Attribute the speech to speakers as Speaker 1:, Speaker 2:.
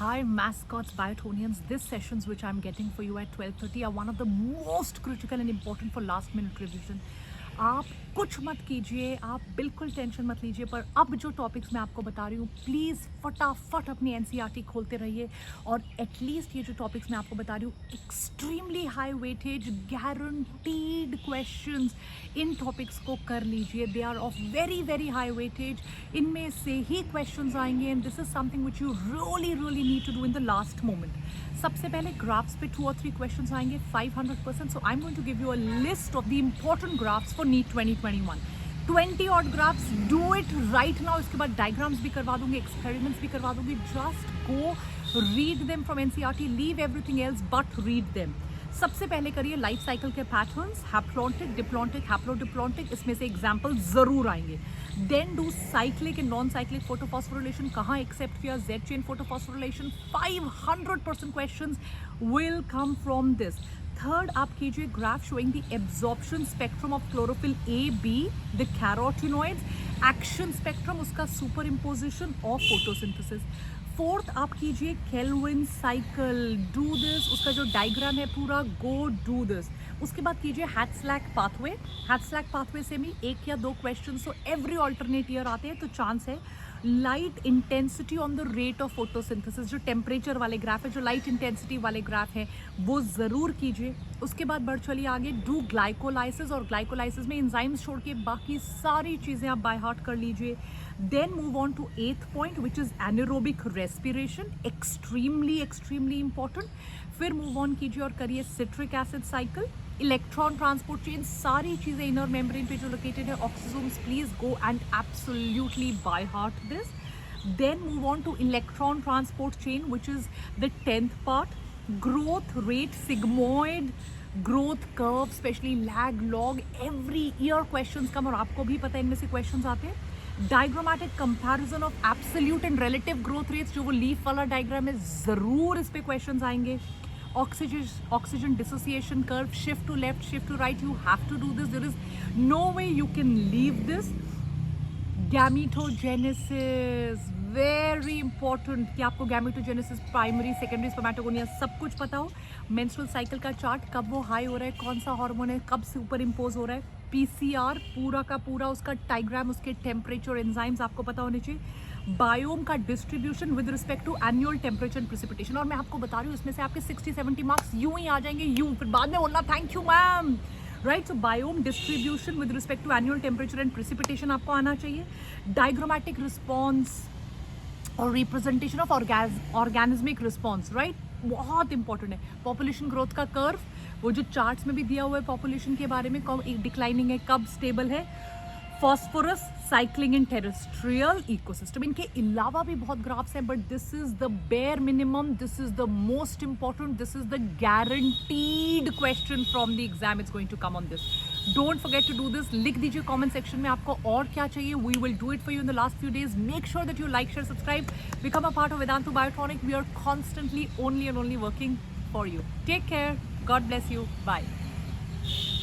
Speaker 1: Hi mascots, Biotonians. These sessions which I'm getting for you at 12:30 are one of the most critical and important for last minute revision. आप कुछ मत कीजिए, आप बिल्कुल tension मत लीजिए, पर अब जो टॉपिक्स मैं आपको बता रही हूँ प्लीज़ फटाफट अपनी एनसीईआरटी खोलते रहिए और एटलीस्ट ये जो टॉपिक्स मैं आपको बता रही हूँ extremely high weightage guaranteed questions इन टॉपिक्स को कर लीजिए. They are of very very high weightage. इनमें से ही क्वेश्चंस आएंगे and this is something which you really really need to do in the last moment. सबसे पहले ग्राफ्स पे 2 और 3 क्वेश्चंस आएंगे 500%. So I am going to give you a list of the important graphs for NEET 2021. 20 odd graphs. Do it right now. इसके बाद diagrams भी करवा दूंगी, एक्सपेरिमेंट्स भी करवा दूंगी. Just go read them from NCERT. Leave everything else but read them. सबसे पहले करिए लाइफ साइकिल के पैटर्न्स. हैप्लॉन्टिक, डिप्लॉन्टिक, हैप्लोडिप्लॉन्टिक, इसमें से एग्जाम्पल जरूर आएंगे. Then do cyclic and non cyclic photophosphorylation. कहाँ एक्सेप्ट किया Z chain photophosphorylation. 500% questions will come from this. Third आप कीजिए graph showing the absorption spectrum of chlorophyll A B, the carotenoids. Action spectrum, उसका superimposition of photosynthesis. Fourth आप कीजिए Calvin cycle. Do this. उसका जो diagram है पूरा go do this. उसके बाद कीजिए हैट्सलैक पाथवे. हैट्सलैक पाथवे से भी 1 या 2 क्वेश्चन तो एवरी ऑल्टरनेट ईयर आते हैं, तो चांस है. Light intensity on the rate of photosynthesis, जो टेम्परेचर वाले ग्राफ है, जो लाइट इंटेंसिटी वाले ग्राफ है, वो ज़रूर कीजिए. उसके बाद बढ़ चलिए आगे. डू ग्लाइकोलाइसिस, और ग्लाइकोलाइसिस में एंजाइम्स छोड़ के बाकी सारी चीज़ें आप बाय हार्ट कर लीजिए. Then move on to 8th point, which is anaerobic respiration. extremely important. फिर move on कीजिए और करिए citric acid cycle, electron transport chain. सारी चीज़ें inner membrane पे जो located है, oxysomes. Please go and absolutely by heart this. Then move on to electron transport chain, which is the 10th part. Growth rate, sigmoid growth curve, especially lag, log, every year questions come, और आपको भी पता है इनमें से questions आते हैं. Diagrammatic comparison of absolute and relative growth rates, जो वो लीफ वाला डायग्राम है, जरूर इस पे क्वेश्चंस आएंगे. Oxygen dissociation curve, shift to left, shift to right, you have to do this. There is no way you can leave this. Gametogenesis, very important कि आपको गैमीटोजेनेसिस, प्राइमरी, सेकेंडरी स्पर्मेटोगोनिया सब कुछ पता हो. मेंस्ट्रुअल साइकिल का chart, कब वो high हो रहा है, कौन सा हार्मोन है, कब सुपर इम्पोज हो रहा है. पीसीआर पूरा का पूरा, उसका टाइग्राम, उसके टेम्परेचर, एंजाइम्स आपको पता होने चाहिए. बायोम का distribution with respect to annual temperature and precipitation. और मैं आपको बता रही हूँ इसमें से आपके 60-70 मार्क्स यूं ही आ जाएंगे, यूं. फिर बाद में बोलना thank you ma'am. Right. So biome distribution with respect to annual temperature and precipitation आपको आना चाहिए. डायग्रामेटिक रिस्पॉन्स और representation of organismic response, right, बहुत इंपॉर्टेंट है. पॉपुलेशन ग्रोथ का कर्व, वो जो चार्ट्स में भी दिया हुआ है पॉपुलेशन के बारे में, कब डिक्लाइनिंग है, कब स्टेबल है. Phosphorus cycling in terrestrial ecosystem. इनके अलावा भी बहुत ग्राफ्स हैं, but this is the bare minimum, this is the most important, this is the guaranteed question from the exam. It's going to come on this. Don't forget to do this. लिख दीजिए comment section में आपको और क्या चाहिए. We will do it for you in the last few days. Make sure that you like, share, subscribe, become a part of Vedantu Biotronic. We are constantly only and only working for you. Take care. God bless you. Bye.